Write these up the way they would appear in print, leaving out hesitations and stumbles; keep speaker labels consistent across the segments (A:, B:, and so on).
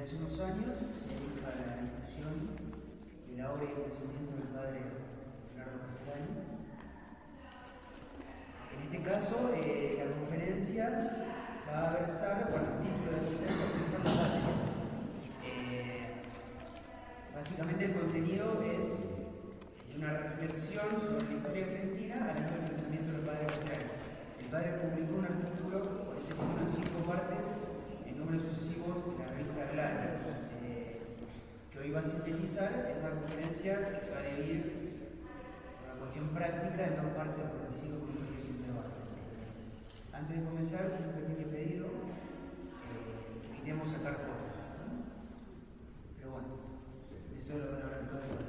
A: hace unos años se dedica a la difusión de la obra y el pensamiento del padre Leonardo Castellani. En este caso, la conferencia va a versar, bueno, el título de la conferencia es Pensar la Patria. Básicamente el contenido es una reflexión sobre la historia argentina a la luz del pensamiento del padre Castellani. El padre publicó un artículo, por ese título, en 5 partes, en números sucesivos de la revista Gladios, que hoy va a sintetizar en una conferencia que se va a dividir por una cuestión práctica en 2 partes de 45 minutos y 10 intervalos. Antes de comenzar, un pequeño pedido, evitemos sacar fotos. Pero bueno, eso lo van a ver todo el tiempo.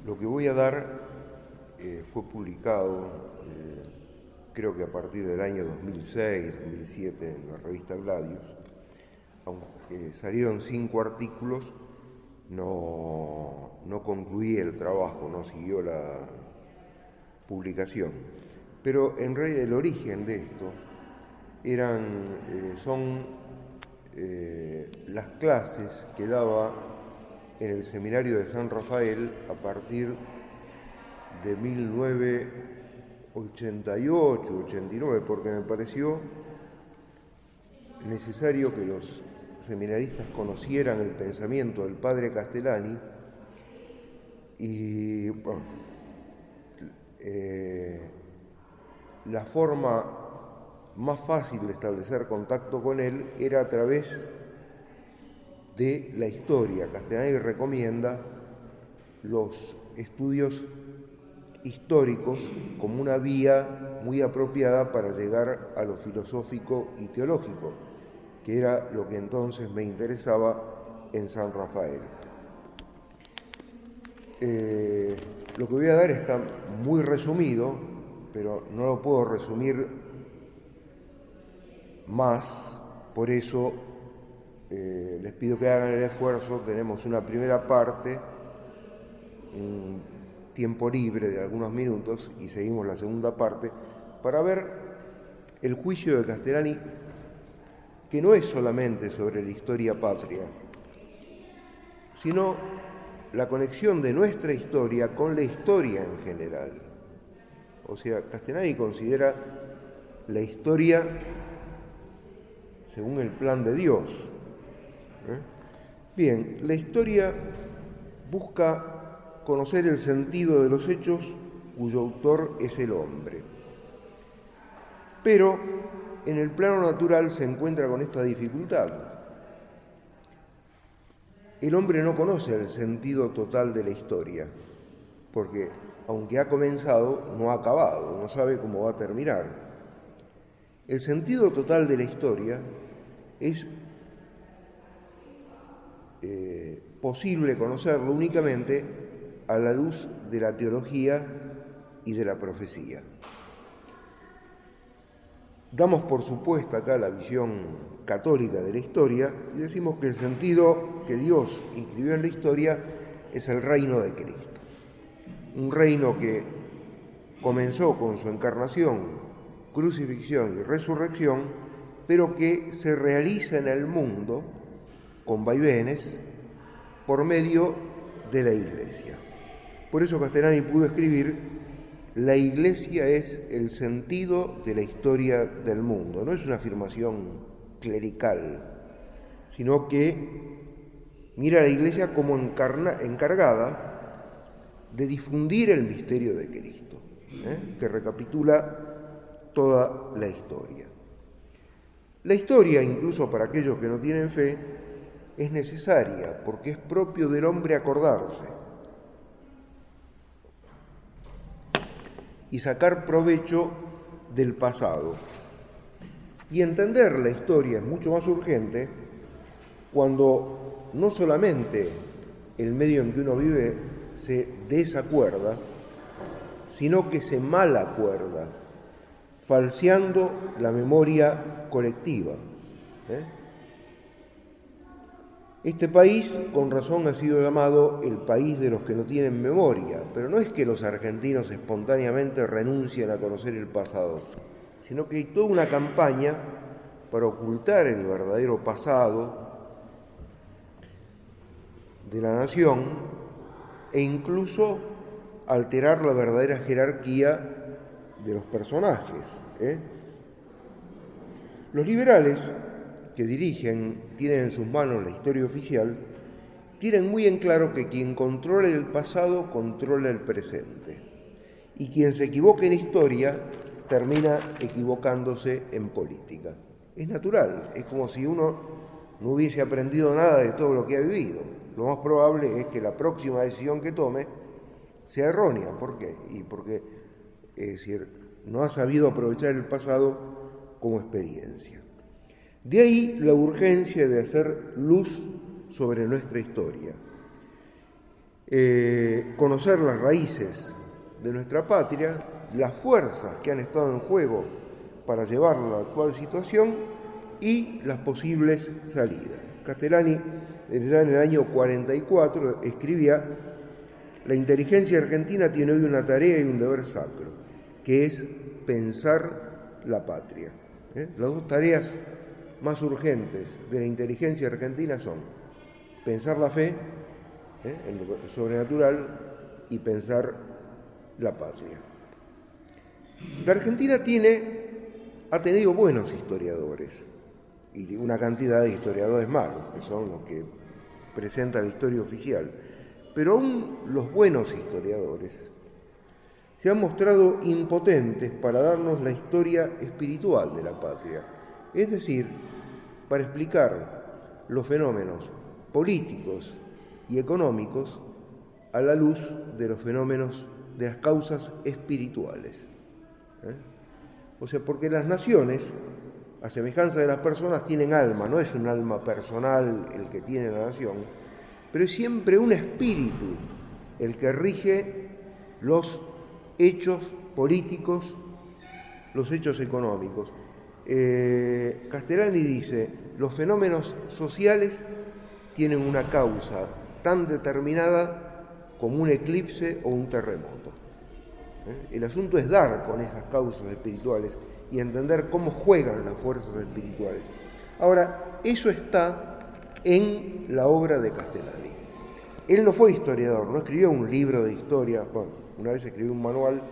B: Lo que voy a dar fue publicado, creo que a partir del año 2006, 2007, en la revista Gladios. Aunque salieron 5 artículos, no concluí el trabajo, no siguió la publicación. Pero en realidad el origen de esto son las clases que daba en el seminario de San Rafael a partir de 1988, 89, porque me pareció necesario que los seminaristas conocieran el pensamiento del padre Castellani y bueno, la forma más fácil de establecer contacto con él era a través de la historia. Castellani recomienda los estudios históricos como una vía muy apropiada para llegar a lo filosófico y teológico, que era lo que entonces me interesaba en San Rafael. Lo que voy a dar está muy resumido, pero no lo puedo resumir más, por eso les pido que hagan el esfuerzo. Tenemos una primera parte, un tiempo libre de algunos minutos, y seguimos la segunda parte para ver el juicio de Castellani, que no es solamente sobre la historia patria, sino la conexión de nuestra historia con la historia en general. O sea, Castellani considera la historia según el plan de Dios. Bien, la historia busca conocer el sentido de los hechos cuyo autor es el hombre. Pero en el plano natural se encuentra con esta dificultad. El hombre no conoce el sentido total de la historia, porque aunque ha comenzado, no ha acabado, no sabe cómo va a terminar. El sentido total de la historia es posible conocerlo únicamente a la luz de la teología y de la profecía. Damos por supuesta acá la visión católica de la historia y decimos que el sentido que Dios inscribió en la historia es el reino de Cristo. Un reino que comenzó con su encarnación, crucifixión y resurrección, pero que se realiza en el mundo con vaivenes por medio de la Iglesia. Por eso Castellani pudo escribir: la Iglesia es el sentido de la historia del mundo. No es una afirmación clerical, sino que mira a la Iglesia como encargada de difundir el misterio de Cristo, que recapitula toda la historia. La historia, incluso para aquellos que no tienen fe, es necesaria porque es propio del hombre acordarse y sacar provecho del pasado. Y entender la historia es mucho más urgente cuando no solamente el medio en que uno vive se desacuerda, sino que se malacuerda falseando la memoria colectiva. Este país, con razón, ha sido llamado el país de los que no tienen memoria, pero no es que los argentinos espontáneamente renuncien a conocer el pasado, sino que hay toda una campaña para ocultar el verdadero pasado de la nación e incluso alterar la verdadera jerarquía de los personajes. Los liberales que tienen en sus manos la historia oficial, tienen muy en claro que quien controla el pasado controla el presente. Y quien se equivoca en historia termina equivocándose en política. Es natural, es como si uno no hubiese aprendido nada de todo lo que ha vivido. Lo más probable es que la próxima decisión que tome sea errónea. ¿Por qué? Y porque, es decir, no ha sabido aprovechar el pasado como experiencia. De ahí la urgencia de hacer luz sobre nuestra historia, conocer las raíces de nuestra patria, las fuerzas que han estado en juego para llevarla a la actual situación y las posibles salidas. Castellani, ya en el año 44, escribía: la inteligencia argentina tiene hoy una tarea y un deber sacro, que es pensar la patria. Las dos tareas más urgentes de la inteligencia argentina son pensar la fe, en lo sobrenatural, y pensar la patria. La Argentina ha tenido buenos historiadores y una cantidad de historiadores malos, que son los que presenta la historia oficial, pero aún los buenos historiadores se han mostrado impotentes para darnos la historia espiritual de la patria, es decir, para explicar los fenómenos políticos y económicos a la luz de los fenómenos de las causas espirituales. O sea, porque las naciones, a semejanza de las personas, tienen alma, no es un alma personal el que tiene la nación, pero es siempre un espíritu el que rige los hechos políticos, los hechos económicos. Castellani dice: los fenómenos sociales tienen una causa tan determinada como un eclipse o un terremoto. El asunto es dar con esas causas espirituales y entender cómo juegan las fuerzas espirituales. Ahora, eso está en la obra de Castellani. Él no fue historiador, no escribió un libro de historia. Bueno, una vez escribió un manual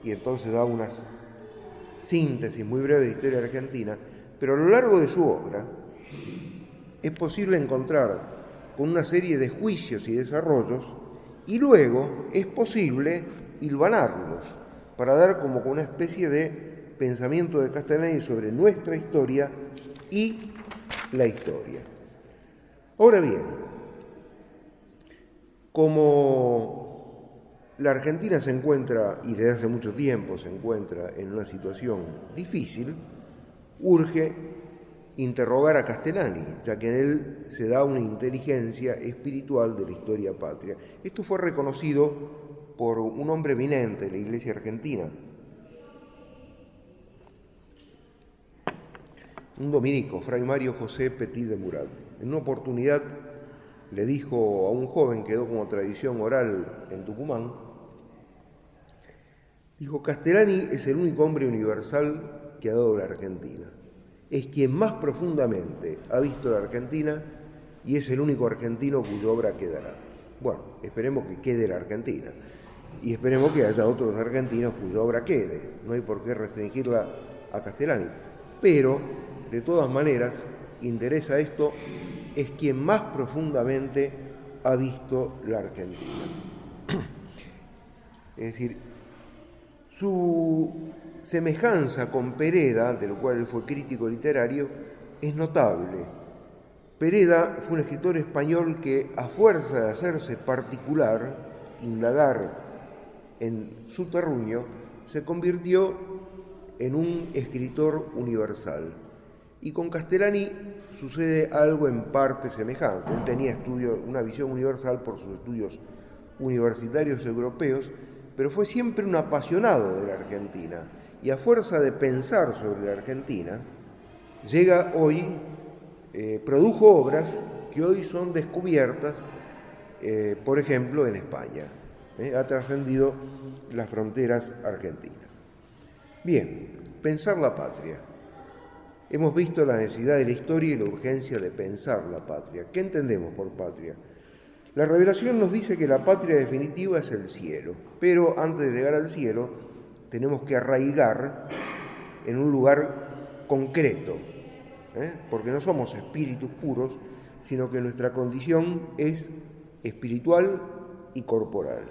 B: y entonces daba unas síntesis muy breve de historia argentina, pero a lo largo de su obra es posible encontrar con una serie de juicios y desarrollos, y luego es posible hilvanarlos para dar como una especie de pensamiento de Castellani sobre nuestra historia y la historia. Ahora bien, como la Argentina se encuentra, y desde hace mucho tiempo se encuentra, en una situación difícil, urge interrogar a Castellani, ya que en él se da una inteligencia espiritual de la historia patria. Esto fue reconocido por un hombre eminente de la Iglesia argentina, un dominico, Fray Mario José Petit de Murat. En una oportunidad le dijo a un joven, quedó como tradición oral en Tucumán, dijo: Castellani es el único hombre universal que ha dado la Argentina. Es quien más profundamente ha visto la Argentina y es el único argentino cuya obra quedará. Bueno, esperemos que quede la Argentina y esperemos que haya otros argentinos cuya obra quede. No hay por qué restringirla a Castellani. Pero, de todas maneras, interesa esto, es quien más profundamente ha visto la Argentina. Es decir, su semejanza con Pereda, del cual él fue crítico literario, es notable. Pereda fue un escritor español que, a fuerza de hacerse particular, indagar en su terruño, se convirtió en un escritor universal. Y con Castellani sucede algo en parte semejante. Él tenía una visión universal por sus estudios universitarios europeos, pero fue siempre un apasionado de la Argentina y a fuerza de pensar sobre la Argentina, llega hoy, produjo obras que hoy son descubiertas, por ejemplo, en España. Ha trascendido las fronteras argentinas. Bien, pensar la patria. Hemos visto la necesidad de la historia y la urgencia de pensar la patria. ¿Qué entendemos por patria? La revelación nos dice que la patria definitiva es el cielo, pero antes de llegar al cielo tenemos que arraigar en un lugar concreto, porque no somos espíritus puros, sino que nuestra condición es espiritual y corporal.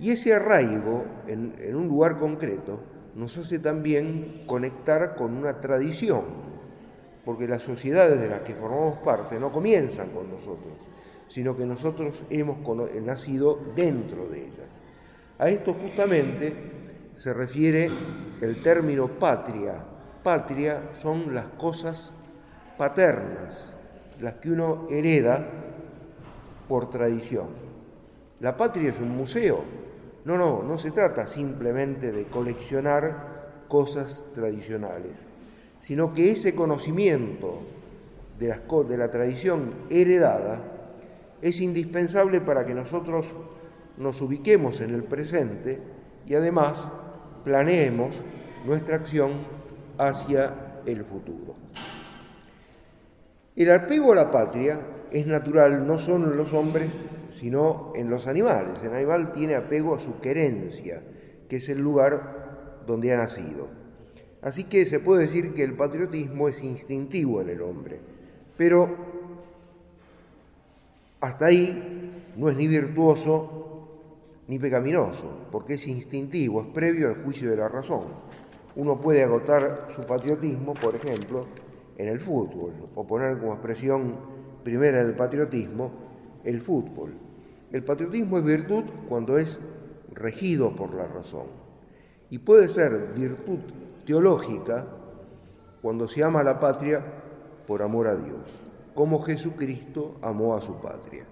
B: Y ese arraigo en un lugar concreto nos hace también conectar con una tradición, porque las sociedades de las que formamos parte no comienzan con nosotros, sino que nosotros hemos nacido dentro de ellas. A esto justamente se refiere el término patria. Patria son las cosas paternas, las que uno hereda por tradición. La patria es un museo. No se trata simplemente de coleccionar cosas tradicionales, sino que ese conocimiento de la tradición heredada es indispensable para que nosotros nos ubiquemos en el presente y además planeemos nuestra acción hacia el futuro. El apego a la patria es natural no solo en los hombres, sino en los animales. El animal tiene apego a su querencia, que es el lugar donde ha nacido. Así que se puede decir que el patriotismo es instintivo en el hombre, pero hasta ahí no es ni virtuoso ni pecaminoso, porque es instintivo, es previo al juicio de la razón. Uno puede agotar su patriotismo, por ejemplo, en el fútbol, o poner como expresión primera del patriotismo el fútbol. El patriotismo es virtud cuando es regido por la razón, y puede ser virtud teológica cuando se ama a la patria por amor a Dios, como Jesucristo amó a su patria.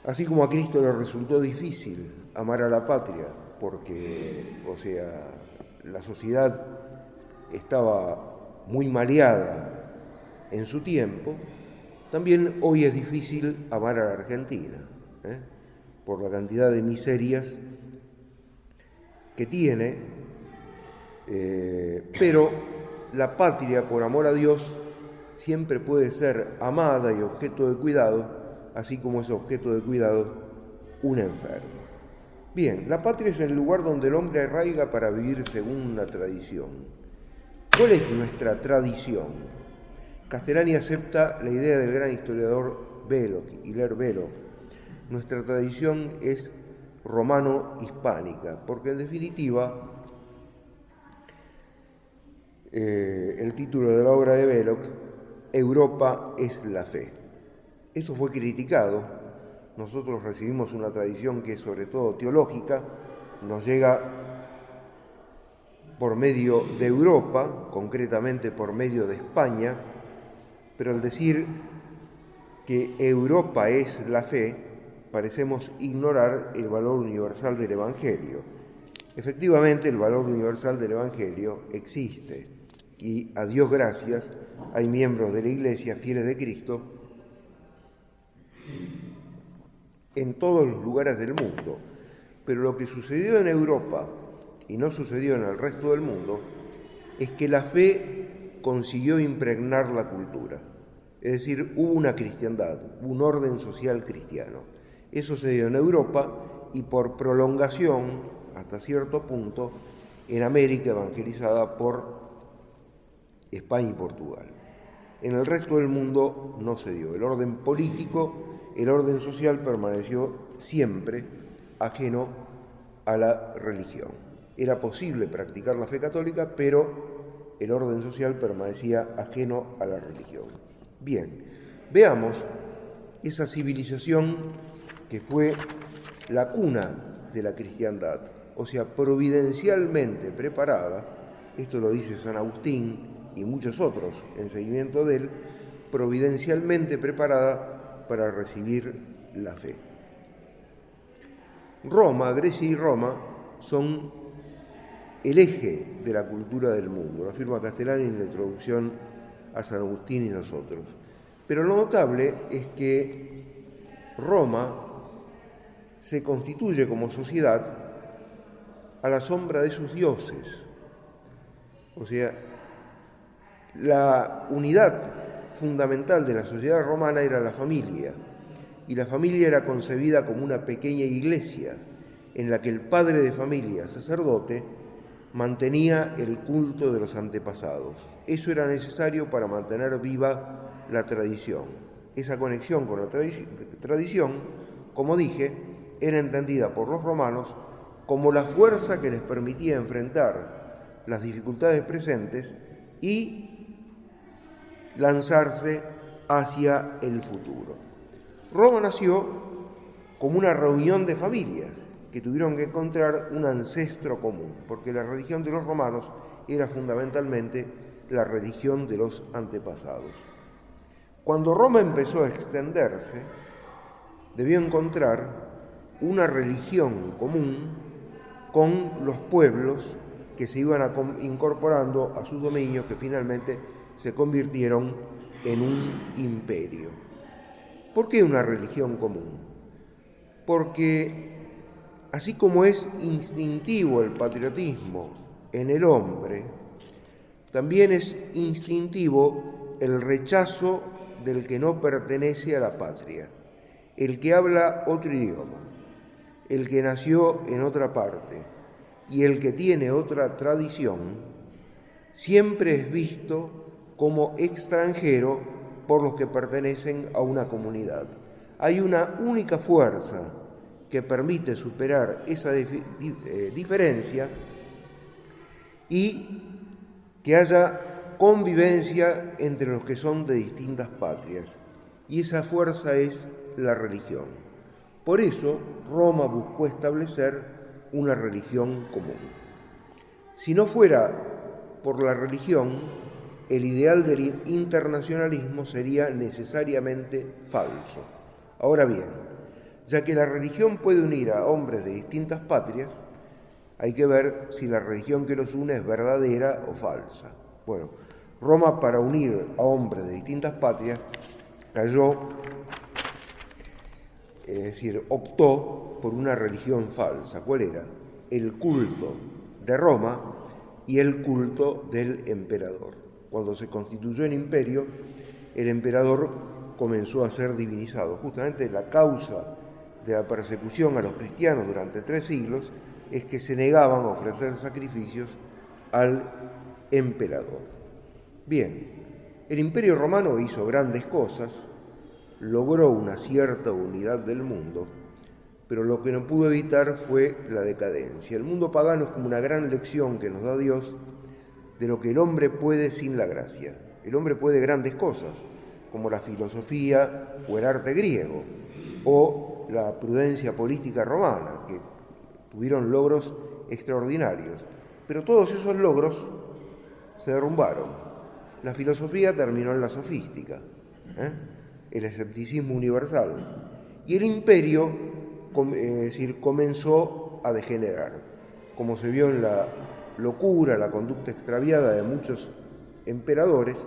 B: Así como a Cristo le resultó difícil amar a la patria, porque, la sociedad estaba muy maleada en su tiempo, también hoy es difícil amar a la Argentina, por la cantidad de miserias que tiene, pero la patria, por amor a Dios, siempre puede ser amada y objeto de cuidado, así como es objeto de cuidado un enfermo. Bien, la patria es el lugar donde el hombre arraiga para vivir según la tradición. ¿Cuál es nuestra tradición? Castellani acepta la idea del gran historiador Hilaire Belloc. Nuestra tradición es romano-hispánica, porque en definitiva el título de la obra de Belloc, Europa es la fe. Eso fue criticado. Nosotros recibimos una tradición que es sobre todo teológica, nos llega por medio de Europa, concretamente por medio de España, pero al decir que Europa es la fe, parecemos ignorar el valor universal del Evangelio. Efectivamente, el valor universal del Evangelio existe y, a Dios gracias, hay miembros de la Iglesia fieles de Cristo en todos los lugares del mundo. Pero lo que sucedió en Europa y no sucedió en el resto del mundo es que la fe consiguió impregnar la cultura. Es decir, hubo una cristiandad, un orden social cristiano. Eso se dio en Europa y por prolongación, hasta cierto punto, en América evangelizada por España y Portugal. En el resto del mundo no se dio. El orden político, el orden social permaneció siempre ajeno a la religión. Era posible practicar la fe católica, pero el orden social permanecía ajeno a la religión. Bien, veamos esa civilización que fue la cuna de la cristiandad, o sea, providencialmente preparada, esto lo dice San Agustín y muchos otros en seguimiento de él, providencialmente preparada para recibir la fe. Roma, Grecia y Roma son el eje de la cultura del mundo, lo afirma Castellani en la introducción a San Agustín y nosotros. Pero lo notable es que Roma se constituye como sociedad a la sombra de sus dioses. O sea, la unidad fundamental de la sociedad romana era la familia, y la familia era concebida como una pequeña iglesia en la que el padre de familia, sacerdote, mantenía el culto de los antepasados. Eso era necesario para mantener viva la tradición. Esa conexión con la tradición, como dije, era entendida por los romanos como la fuerza que les permitía enfrentar las dificultades presentes y lanzarse hacia el futuro. Roma nació como una reunión de familias que tuvieron que encontrar un ancestro común, porque la religión de los romanos era fundamentalmente la religión de los antepasados. Cuando Roma empezó a extenderse, debió encontrar una religión común con los pueblos que se iban incorporando a sus dominios, que finalmente se convirtieron en un imperio. ¿Por qué una religión común? Porque así como es instintivo el patriotismo en el hombre, también es instintivo el rechazo del que no pertenece a la patria, el que habla otro idioma, el que nació en otra parte y el que tiene otra tradición, siempre es visto como extranjero por los que pertenecen a una comunidad. Hay una única fuerza que permite superar esa diferencia y que haya convivencia entre los que son de distintas patrias, y esa fuerza es la religión. Por eso Roma buscó establecer una religión común. Si no fuera por la religión, el ideal del internacionalismo sería necesariamente falso. Ahora bien, ya que la religión puede unir a hombres de distintas patrias, hay que ver si la religión que los une es verdadera o falsa. Bueno, Roma, para unir a hombres de distintas patrias, optó por una religión falsa. ¿Cuál era? El culto de Roma y el culto del emperador. Cuando se constituyó el imperio, el emperador comenzó a ser divinizado. Justamente la causa de la persecución a los cristianos durante 3 siglos es que se negaban a ofrecer sacrificios al emperador. Bien, el Imperio Romano hizo grandes cosas, logró una cierta unidad del mundo, pero lo que no pudo evitar fue la decadencia. El mundo pagano es como una gran lección que nos da Dios de lo que el hombre puede sin la gracia. El hombre puede grandes cosas, como la filosofía o el arte griego, o la prudencia política romana, que tuvieron logros extraordinarios, pero todos esos logros se derrumbaron. La filosofía terminó en la sofística, el escepticismo universal, y el imperio comenzó a degenerar, como se vio en la locura, la conducta extraviada de muchos emperadores,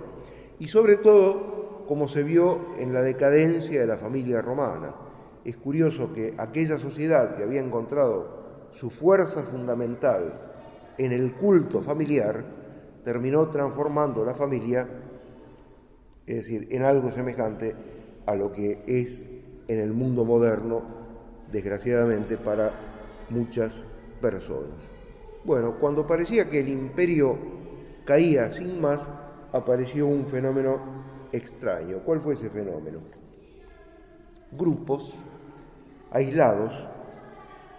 B: y sobre todo como se vio en la decadencia de la familia romana. Es curioso que aquella sociedad que había encontrado su fuerza fundamental en el culto familiar terminó transformando la familia, es decir, en algo semejante a lo que es en el mundo moderno, desgraciadamente para muchas personas. Bueno, cuando parecía que el imperio caía sin más, apareció un fenómeno extraño. ¿Cuál fue ese fenómeno? Grupos aislados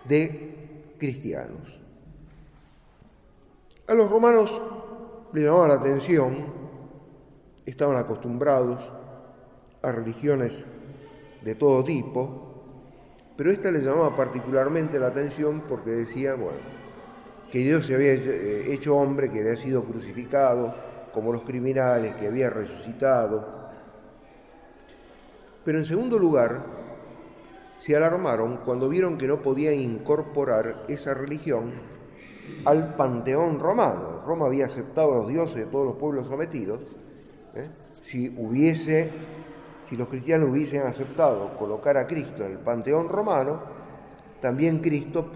B: de cristianos. A los romanos les llamaba la atención, estaban acostumbrados a religiones de todo tipo, pero esta les llamaba particularmente la atención porque decía, que Dios se había hecho hombre, que había sido crucificado como los criminales, que había resucitado. Pero en segundo lugar, se alarmaron cuando vieron que no podían incorporar esa religión al panteón romano. Roma había aceptado a los dioses de todos los pueblos sometidos. Si los cristianos hubiesen aceptado colocar a Cristo en el panteón romano, también Cristo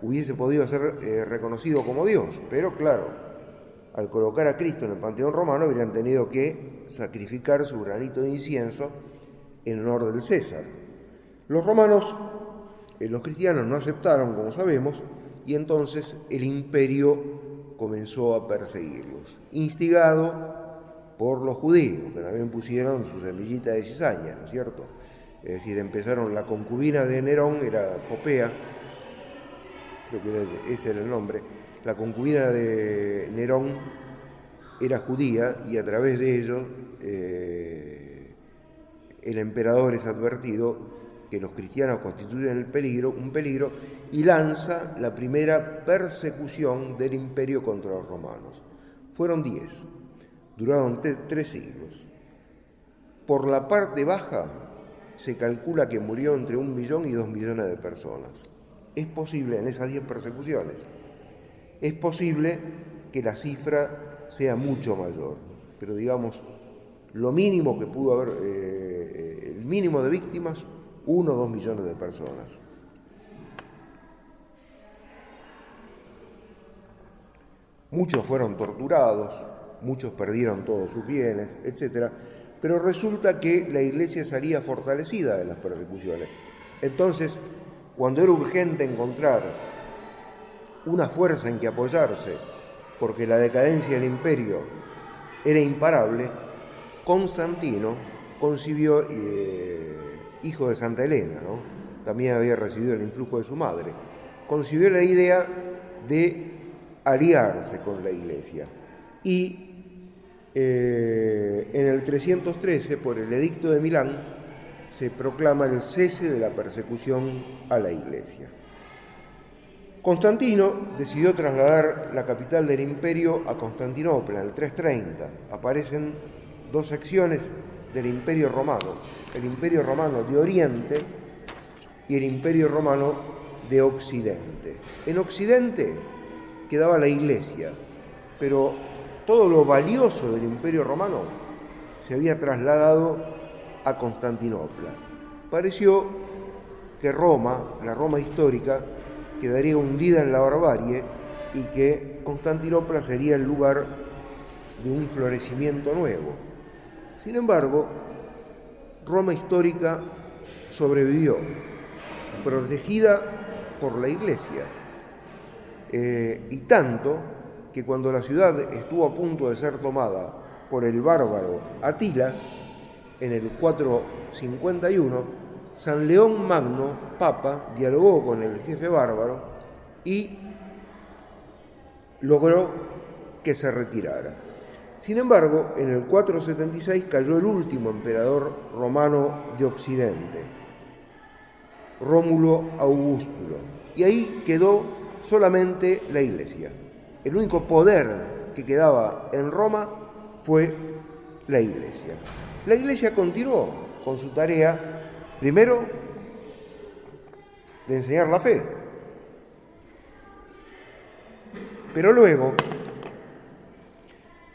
B: hubiese podido ser reconocido como Dios. Pero claro, al colocar a Cristo en el panteón romano habrían tenido que sacrificar su granito de incienso en honor del César. Los cristianos no aceptaron, como sabemos, y entonces el imperio comenzó a perseguirlos, instigado por los judíos, que también pusieron su semillita de cizaña, ¿no es cierto? Es decir, empezaron, la concubina de Nerón era Popea, creo que ese era el nombre. La concubina de Nerón era judía y a través de ello el emperador es advertido que los cristianos constituyen un peligro, y lanza la primera persecución del imperio contra los romanos. Fueron 10, duraron 3 siglos. Por la parte baja se calcula que murió entre 1 millón y 2 millones de personas. Es posible, en esas 10 persecuciones, es posible que la cifra sea mucho mayor, pero digamos, lo mínimo que pudo haber, el mínimo de víctimas, 1 o 2 millones de personas. Muchos fueron torturados, muchos perdieron todos sus bienes, etc. Pero resulta que la Iglesia salía fortalecida de las persecuciones. Entonces, cuando era urgente encontrar una fuerza en que apoyarse, porque la decadencia del imperio era imparable, Constantino concibió, hijo de Santa Helena, ¿no? También había recibido el influjo de su madre, concibió la idea de aliarse con la Iglesia. Y en el 313, por el Edicto de Milán, se proclama el cese de la persecución a la Iglesia. Constantino decidió trasladar la capital del imperio a Constantinopla en el 330. Aparecen 2 secciones del Imperio Romano, el Imperio Romano de Oriente y el Imperio Romano de Occidente. En Occidente quedaba la Iglesia, pero todo lo valioso del Imperio Romano se había trasladado a Constantinopla. Pareció que Roma, la Roma histórica, quedaría hundida en la barbarie y que Constantinopla sería el lugar de un florecimiento nuevo. Sin embargo, Roma histórica sobrevivió, protegida por la Iglesia, y tanto que cuando la ciudad estuvo a punto de ser tomada por el bárbaro Atila, en el 451, San León Magno, Papa, dialogó con el jefe bárbaro y logró que se retirara. Sin embargo, en el 476 cayó el último emperador romano de Occidente, Rómulo Augustulo, y ahí quedó solamente la Iglesia. El único poder que quedaba en Roma fue la Iglesia. La Iglesia continuó con su tarea, primero, de enseñar la fe, pero luego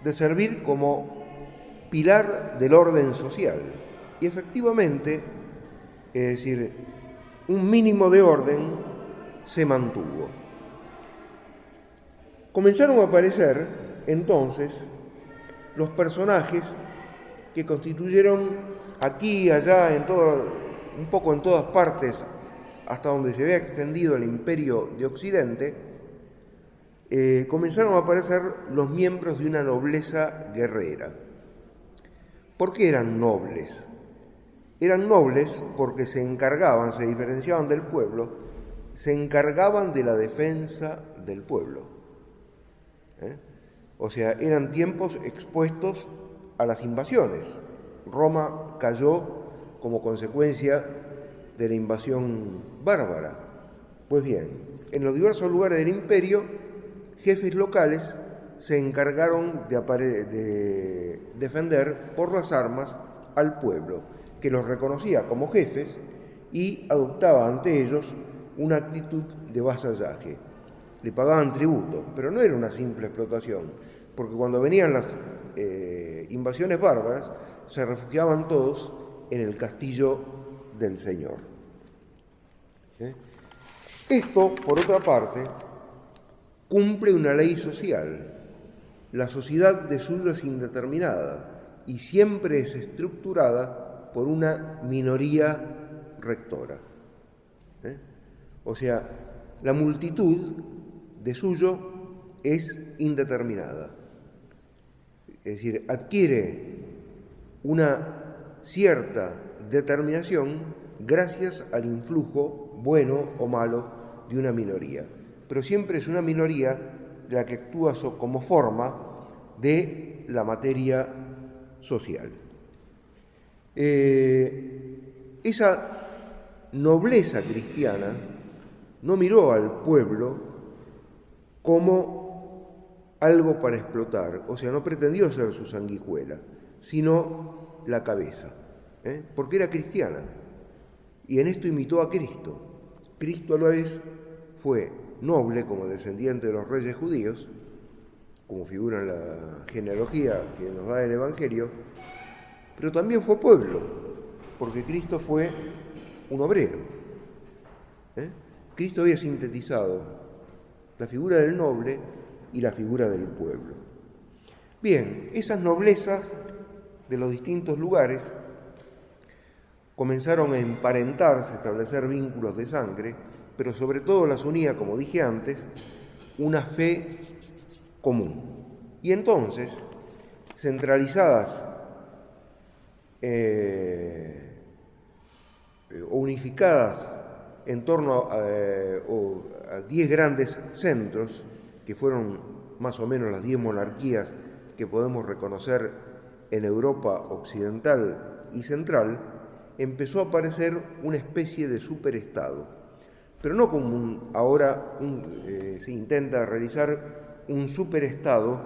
B: de servir como pilar del orden social. Y efectivamente, es decir, un mínimo de orden se mantuvo. Comenzaron a aparecer entonces los personajes que constituyeron aquí y allá, un poco en todas partes, hasta donde se había extendido el imperio de Occidente, comenzaron a aparecer los miembros de una nobleza guerrera. ¿Por qué eran nobles? Eran nobles porque se diferenciaban del pueblo, se encargaban de la defensa del pueblo. O sea, eran tiempos expuestos a las invasiones. Roma cayó como consecuencia de la invasión bárbara. Pues bien, en los diversos lugares del imperio, jefes locales se encargaron de defender por las armas al pueblo, que los reconocía como jefes y adoptaba ante ellos una actitud de vasallaje. Le pagaban tributo, pero no era una simple explotación, porque cuando venían las invasiones bárbaras, se refugiaban todos en el castillo del señor. Esto, por otra parte, cumple una ley social. La sociedad de suyo es indeterminada y siempre es estructurada por una minoría rectora. O sea, la multitud de suyo es indeterminada. Es decir, adquiere una cierta determinación gracias al influjo, bueno o malo, de una minoría. Pero siempre es una minoría la que actúa como forma de la materia social. Esa nobleza cristiana no miró al pueblo como algo para explotar, o sea, no pretendió ser su sanguijuela, sino la cabeza, porque era cristiana, y en esto imitó a Cristo. Cristo a la vez fue noble como descendiente de los reyes judíos, como figura en la genealogía que nos da el Evangelio, pero también fue pueblo, porque Cristo fue un obrero. Cristo había sintetizado la figura del noble y la figura del pueblo. Bien, esas noblezas de los distintos lugares comenzaron a emparentarse, a establecer vínculos de sangre, pero sobre todo las unía, como dije antes, una fe común. Y entonces, centralizadas o unificadas en torno a 10 grandes centros, que fueron más o menos las 10 monarquías que podemos reconocer en Europa occidental y central, empezó a aparecer una especie de superestado, pero no como ahora se intenta realizar un superestado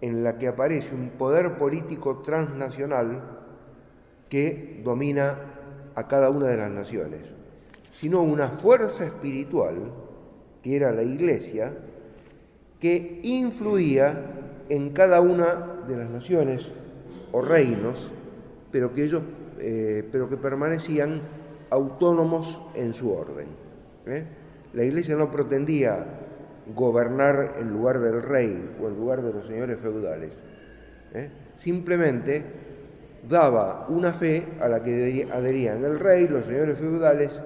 B: en la que aparece un poder político transnacional que domina a cada una de las naciones, sino una fuerza espiritual, que era la Iglesia, que influía en cada una de las naciones o reinos, pero que permanecían autónomos en su orden. La Iglesia no pretendía gobernar en lugar del rey o en lugar de los señores feudales. Simplemente daba una fe a la que adherían el rey, los señores feudales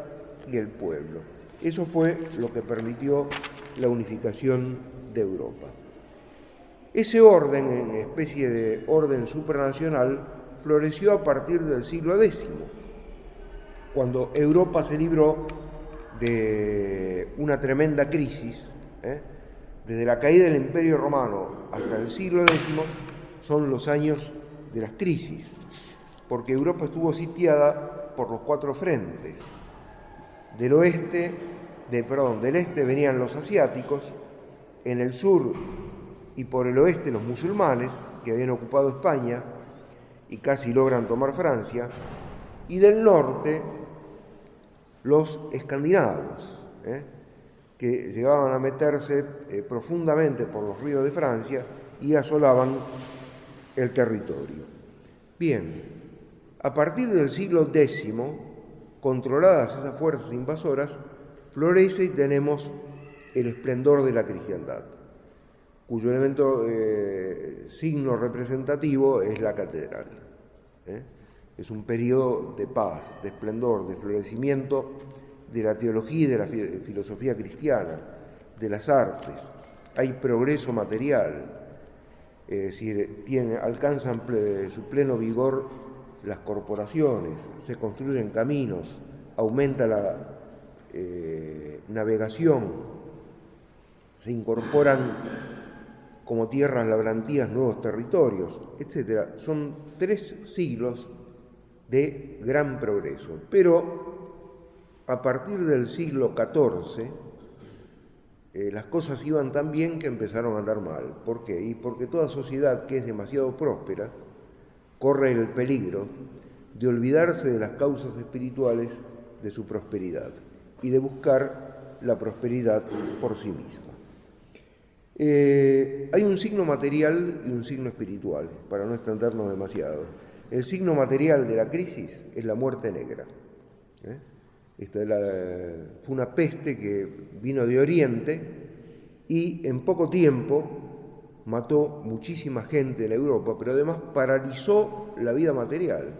B: y el pueblo. Eso fue lo que permitió la unificación de Europa. Ese orden, en especie de orden supranacional, floreció a partir del siglo X, cuando Europa se libró de una tremenda crisis. Desde la caída del Imperio Romano hasta el siglo X son los años de las crisis, porque Europa estuvo sitiada por los 4 frentes. Del este venían los asiáticos, en el sur y por el oeste los musulmanes, que habían ocupado España y casi logran tomar Francia, y del norte los escandinavos, que llegaban a meterse profundamente por los ríos de Francia y asolaban el territorio. Bien, a partir del siglo X, controladas esas fuerzas invasoras, florece y tenemos el esplendor de la cristiandad, cuyo signo representativo es la catedral. Es un periodo de paz, de esplendor, de florecimiento de la teología y de la filosofía cristiana, de las artes. Hay progreso material, es decir, alcanzan su pleno vigor las corporaciones, se construyen caminos, aumenta la navegación, se incorporan como tierras labrantías nuevos territorios, etc. Son 3 siglos de gran progreso, pero a partir del siglo XIV las cosas iban tan bien que empezaron a andar mal. ¿Por qué? Y porque toda sociedad que es demasiado próspera corre el peligro de olvidarse de las causas espirituales de su prosperidad y de buscar la prosperidad por sí misma. Hay un signo material y un signo espiritual, para no extendernos demasiado. El signo material de la crisis es la muerte negra. Fue una peste que vino de Oriente y en poco tiempo mató muchísima gente en Europa, pero además paralizó la vida material,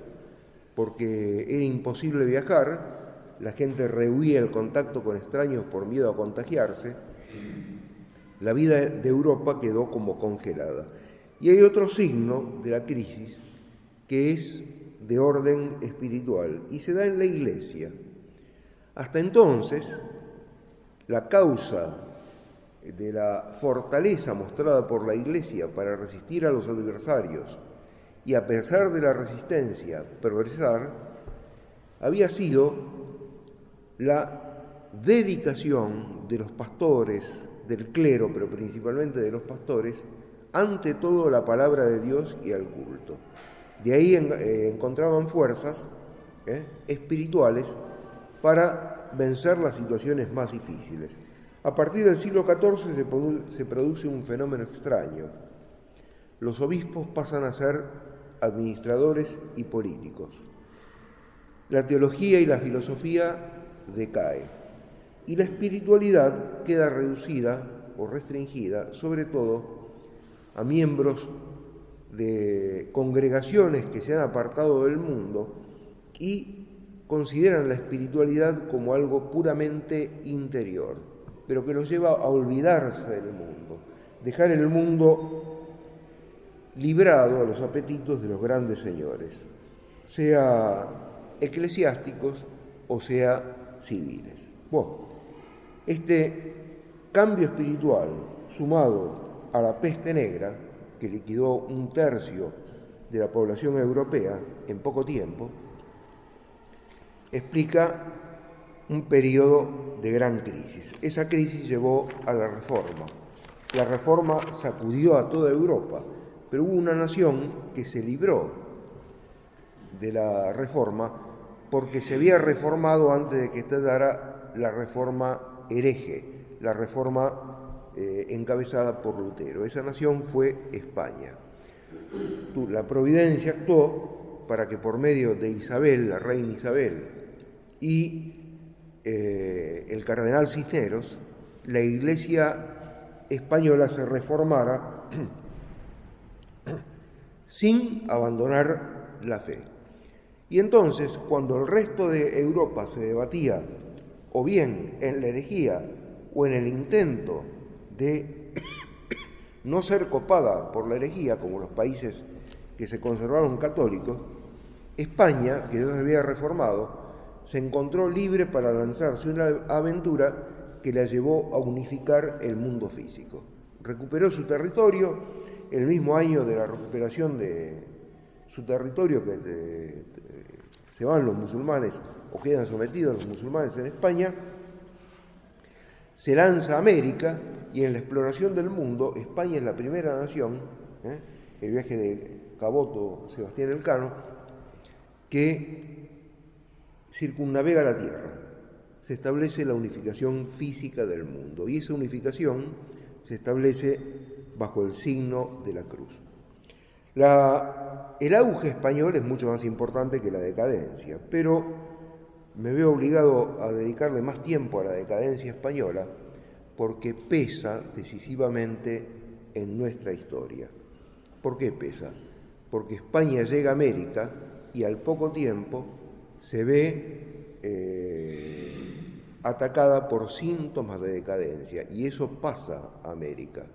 B: porque era imposible viajar, la gente rehuía el contacto con extraños por miedo a contagiarse, la vida de Europa quedó como congelada. Y hay otro signo de la crisis que es de orden espiritual y se da en la Iglesia. Hasta entonces, la causa de la fortaleza mostrada por la Iglesia para resistir a los adversarios y a pesar de la resistencia progresar, había sido la dedicación de los pastores, del clero, pero principalmente de los pastores, ante todo la palabra de Dios y al culto. De ahí encontraban fuerzas espirituales para vencer las situaciones más difíciles. A partir del siglo XIV se produce un fenómeno extraño. Los obispos pasan a ser administradores y políticos. La teología y la filosofía decae y la espiritualidad queda reducida o restringida, sobre todo a miembros de congregaciones que se han apartado del mundo y consideran la espiritualidad como algo puramente interior, pero que los lleva a olvidarse del mundo, dejar el mundo librado a los apetitos de los grandes señores, sea eclesiásticos o sea civiles. Bueno, este cambio espiritual, sumado a la peste negra, que liquidó un tercio de la población europea en poco tiempo, explica un periodo de gran crisis. Esa crisis llevó a la Reforma. La Reforma sacudió a toda Europa, pero hubo una nación que se libró de la Reforma porque se había reformado antes de que estallara la Reforma hereje, la Reforma encabezada por Lutero. Esa nación fue España. La providencia actuó para que por medio de Isabel, la reina Isabel, y el cardenal Cisneros, la Iglesia española se reformara sin abandonar la fe. Y entonces, cuando el resto de Europa se debatía o bien en la herejía o en el intento de no ser copada por la herejía, como los países que se conservaron católicos, España, que ya se había reformado, se encontró libre para lanzarse una aventura que la llevó a unificar el mundo físico. Recuperó su territorio, el mismo año de la recuperación de su territorio que se van los musulmanes o quedan sometidos los musulmanes en España, se lanza a América y en la exploración del mundo, España es la primera nación, el viaje de Caboto, Sebastián Elcano, que circunnavega la Tierra. Se establece la unificación física del mundo y esa unificación se establece bajo el signo de la cruz. El auge español es mucho más importante que la decadencia, pero me veo obligado a dedicarle más tiempo a la decadencia española porque pesa decisivamente en nuestra historia. ¿Por qué pesa? Porque España llega a América y al poco tiempo se ve atacada por síntomas de decadencia y eso pasa a América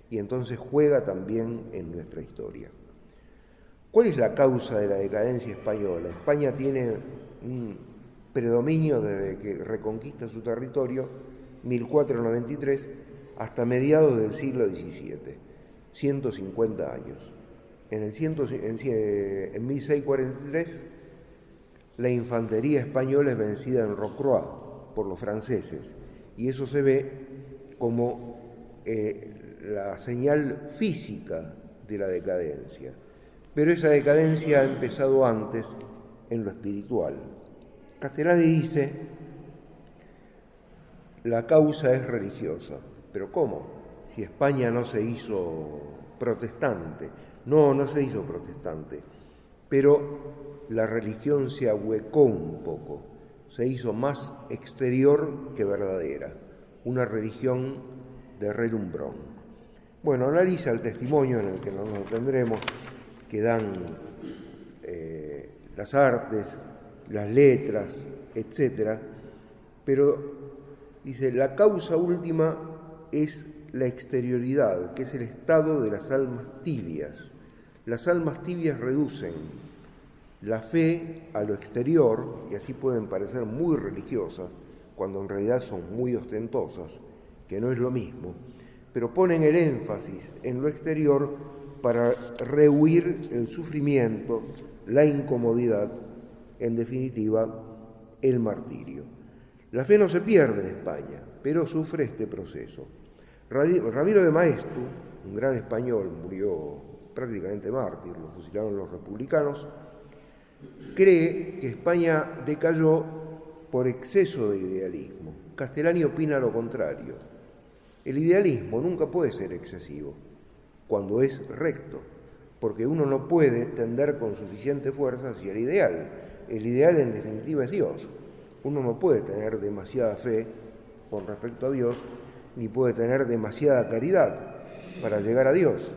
B: y entonces juega también en nuestra historia. ¿Cuál es la causa de la decadencia española? España tiene un predominio desde que reconquista su territorio, 1493, hasta mediados del siglo XVII, 150 años. En 1643, la infantería española es vencida en Rocroi por los franceses, y eso se ve como la señal física de la decadencia. Pero esa decadencia ha empezado antes en lo espiritual. Castellani dice, la causa es religiosa. ¿Pero cómo? Si España no se hizo protestante. No se hizo protestante, pero la religión se ahuecó un poco, se hizo más exterior que verdadera, una religión de relumbrón. Bueno, analiza el testimonio en el que nos tendremos, que dan las artes, las letras, etc. Pero dice, la causa última es la exterioridad, que es el estado de las almas tibias. Las almas tibias reducen la fe a lo exterior, y así pueden parecer muy religiosas, cuando en realidad son muy ostentosas, que no es lo mismo, pero ponen el énfasis en lo exterior para rehuir el sufrimiento, la incomodidad, en definitiva, el martirio. La fe no se pierde en España, pero sufre este proceso. Ramiro de Maeztu, un gran español, murió prácticamente mártir, lo fusilaron los republicanos, cree que España decayó por exceso de idealismo. Castellani opina lo contrario. El idealismo nunca puede ser excesivo cuando es recto, porque uno no puede tender con suficiente fuerza hacia el ideal. El ideal, en definitiva, es Dios. Uno no puede tener demasiada fe con respecto a Dios, ni puede tener demasiada caridad para llegar a Dios.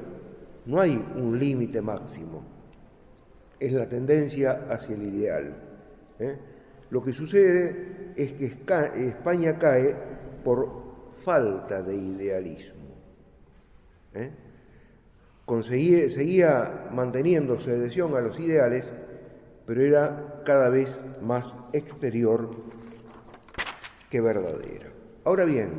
B: No hay un límite máximo. Es la tendencia hacia el ideal. Lo que sucede es que España cae por falta de idealismo. Seguía manteniendo su adhesión a los ideales, pero era cada vez más exterior que verdadera. Ahora bien,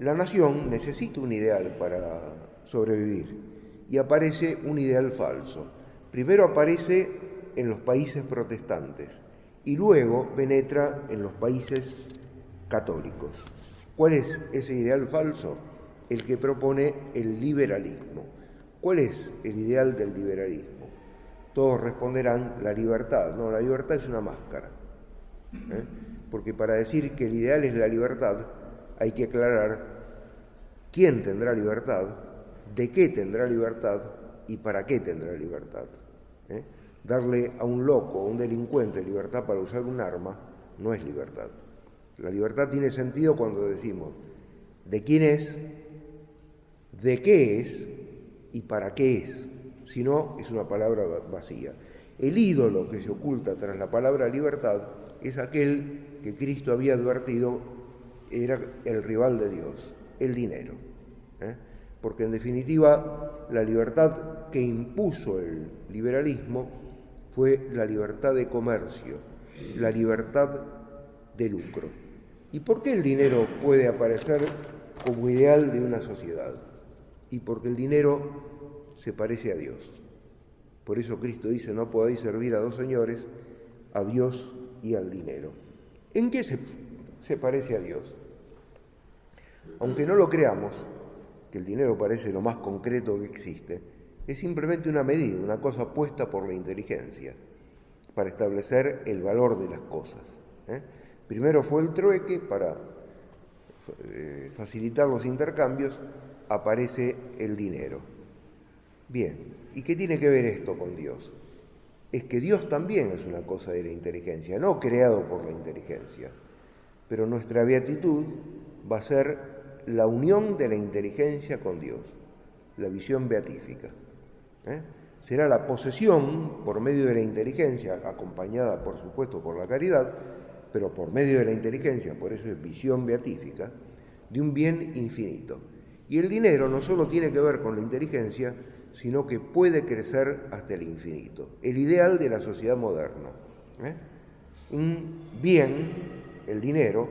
B: la nación necesita un ideal para sobrevivir, y aparece un ideal falso. Primero aparece en los países protestantes y luego penetra en los países católicos. ¿Cuál es ese ideal falso? El que propone el liberalismo. ¿Cuál es el ideal del liberalismo? Todos responderán la libertad. No, la libertad es una máscara. Porque para decir que el ideal es la libertad hay que aclarar quién tendrá libertad, de qué tendrá libertad y para qué tendrá libertad. Darle a un loco, a un delincuente, libertad para usar un arma no es libertad. La libertad tiene sentido cuando decimos de quién es, de qué es y para qué es. Si no, es una palabra vacía. El ídolo que se oculta tras la palabra libertad es aquel que Cristo había advertido era el rival de Dios, el dinero. Porque en definitiva la libertad que impuso el liberalismo fue la libertad de comercio, la libertad de lucro. ¿Y por qué el dinero puede aparecer como ideal de una sociedad? Y porque el dinero se parece a Dios. Por eso Cristo dice, no podéis servir a dos señores, a Dios y al dinero. ¿En qué se parece a Dios? Aunque no lo creamos, que el dinero parece lo más concreto que existe, es simplemente una medida, una cosa puesta por la inteligencia para establecer el valor de las cosas. Primero fue el trueque para facilitar los intercambios, aparece el dinero. Bien, ¿y qué tiene que ver esto con Dios? Es que Dios también es una cosa de la inteligencia, no creado por la inteligencia, pero nuestra beatitud va a ser la unión de la inteligencia con Dios, la visión beatífica. Será la posesión por medio de la inteligencia, acompañada por supuesto por la caridad, pero por medio de la inteligencia, por eso es visión beatífica, de un bien infinito. Y el dinero no solo tiene que ver con la inteligencia, sino que puede crecer hasta el infinito. El ideal de la sociedad moderna. Un bien, el dinero,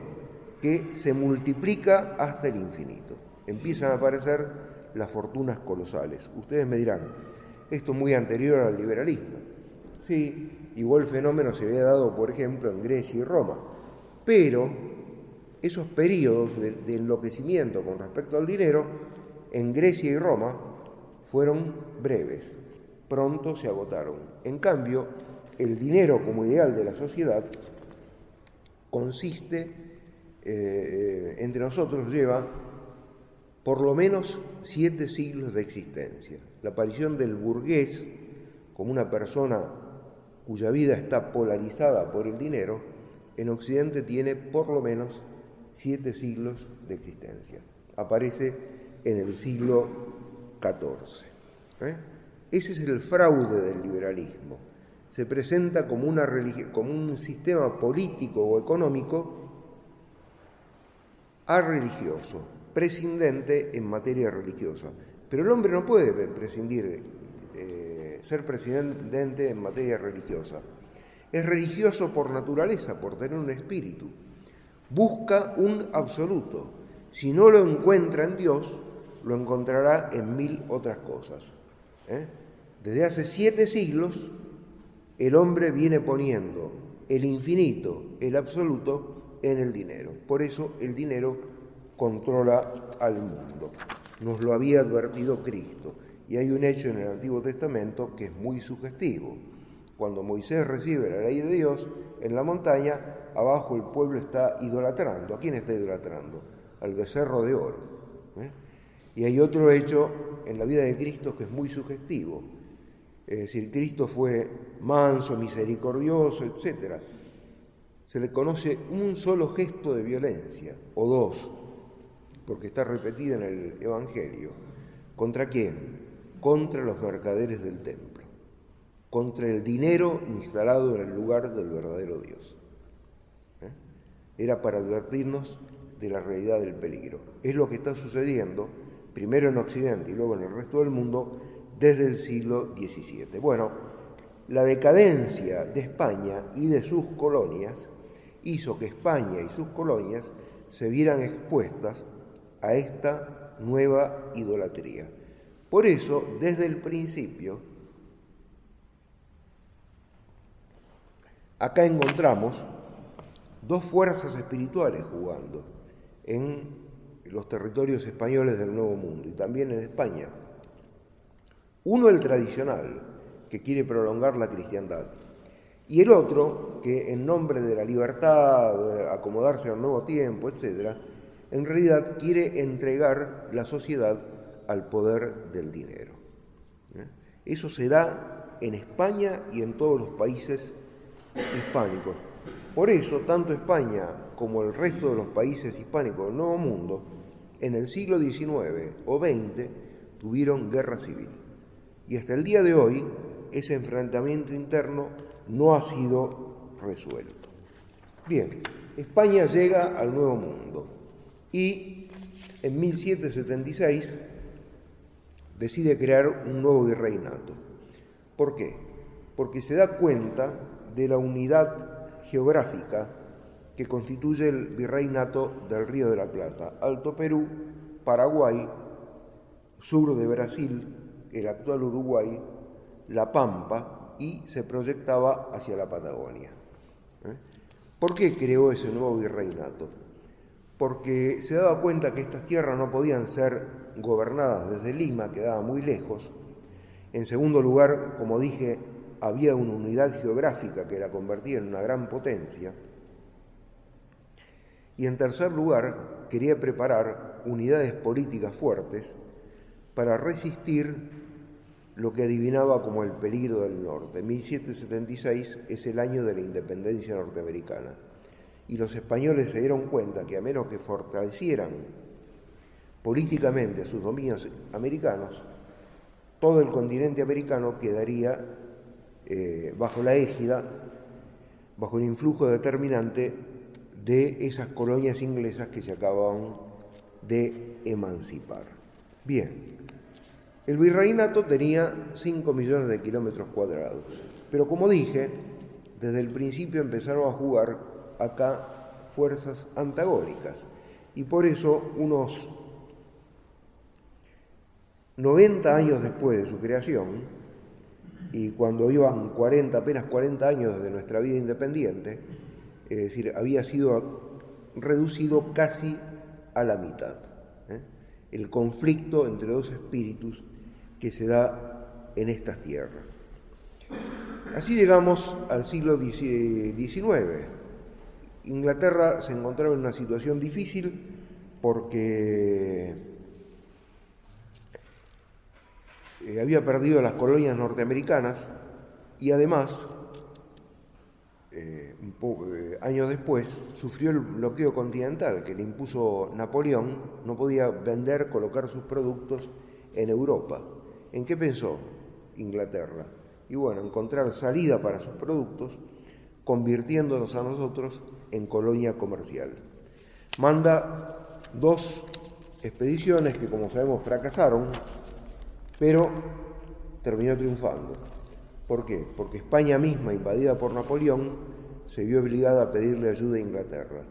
B: que se multiplica hasta el infinito. Empiezan a aparecer las fortunas colosales. Ustedes me dirán, esto es muy anterior al liberalismo. Sí, igual fenómeno se había dado, por ejemplo, en Grecia y Roma. Pero esos periodos de enloquecimiento con respecto al dinero, en Grecia y Roma, fueron breves. Pronto se agotaron. En cambio, el dinero como ideal de la sociedad consiste entre nosotros lleva por lo menos 7 siglos de existencia. La aparición del burgués como una persona cuya vida está polarizada por el dinero, en Occidente tiene por lo menos 7 siglos de existencia. Aparece en el siglo XIV. Ese es el fraude del liberalismo. Se presenta como un sistema político o económico arreligioso, prescindente en materia religiosa. Pero el hombre no puede ser prescindente en materia religiosa. Es religioso por naturaleza, por tener un espíritu. Busca un absoluto. Si no lo encuentra en Dios, lo encontrará en 1000 otras cosas. Desde hace 7 siglos, el hombre viene poniendo el infinito, el absoluto, en el dinero. Por eso el dinero controla al mundo. Nos lo había advertido Cristo. Y hay un hecho en el Antiguo Testamento que es muy sugestivo. Cuando Moisés recibe la ley de Dios en la montaña, abajo el pueblo está idolatrando. ¿A quién está idolatrando? Al becerro de oro. Y hay otro hecho en la vida de Cristo que es muy sugestivo. Es decir, Cristo fue manso, misericordioso, etc. Se le conoce un solo gesto de violencia, o dos, porque está repetida en el Evangelio. ¿Contra quién? Contra los mercaderes del templo, contra el dinero instalado en el lugar del verdadero Dios. Era para advertirnos de la realidad del peligro. Es lo que está sucediendo, primero en Occidente y luego en el resto del mundo, desde el siglo XVII. Bueno, la decadencia de España y de sus colonias hizo que España y sus colonias se vieran expuestas a esta nueva idolatría. Por eso, desde el principio, acá encontramos dos fuerzas espirituales jugando en los territorios españoles del Nuevo Mundo y también en España. Uno, el tradicional, que quiere prolongar la cristiandad, y el otro, que en nombre de la libertad, de acomodarse al nuevo tiempo, etc., en realidad quiere entregar la sociedad al poder del dinero. Eso se da en España y en todos los países hispánicos. Por eso, tanto España como el resto de los países hispánicos del Nuevo Mundo, en el siglo XIX o XX, tuvieron guerra civil. Y hasta el día de hoy, ese enfrentamiento interno no ha sido resuelto. Bien, España llega al Nuevo Mundo y en 1776 decide crear un nuevo virreinato. ¿Por qué? Porque se da cuenta de la unidad geográfica que constituye el virreinato del Río de la Plata, Alto Perú, Paraguay, sur de Brasil, el actual Uruguay, La Pampa, y se proyectaba hacia la Patagonia. ¿Por qué creó ese nuevo virreinato? Porque se daba cuenta que estas tierras no podían ser gobernadas desde Lima, quedaba muy lejos. En segundo lugar, como dije, había una unidad geográfica que la convertía en una gran potencia. Y en tercer lugar, quería preparar unidades políticas fuertes para resistir lo que adivinaba como el peligro del norte. 1776 es el año de la independencia norteamericana. Y los españoles se dieron cuenta que a menos que fortalecieran políticamente sus dominios americanos, todo el continente americano quedaría bajo la égida, bajo el influjo determinante de esas colonias inglesas que se acababan de emancipar. Bien, el virreinato tenía 5 millones de kilómetros cuadrados, pero como dije, desde el principio empezaron a jugar acá fuerzas antagónicas, y por eso unos 90 años después de su creación, y cuando iban apenas 40 años de nuestra vida independiente, es decir, había sido reducido casi a la mitad, el conflicto entre dos espíritus que se da en estas tierras. Así llegamos al siglo XIX, Inglaterra se encontraba en una situación difícil porque había perdido las colonias norteamericanas y además, años después, sufrió el bloqueo continental que le impuso Napoleón. No podía vender, colocar sus productos en Europa. ¿En qué pensó Inglaterra? Y bueno, encontrar salida para sus productos, convirtiéndonos a nosotros en colonia comercial. Manda 2 expediciones que, como sabemos, fracasaron, pero terminó triunfando. ¿Por qué? Porque España misma, invadida por Napoleón, se vio obligada a pedirle ayuda a Inglaterra.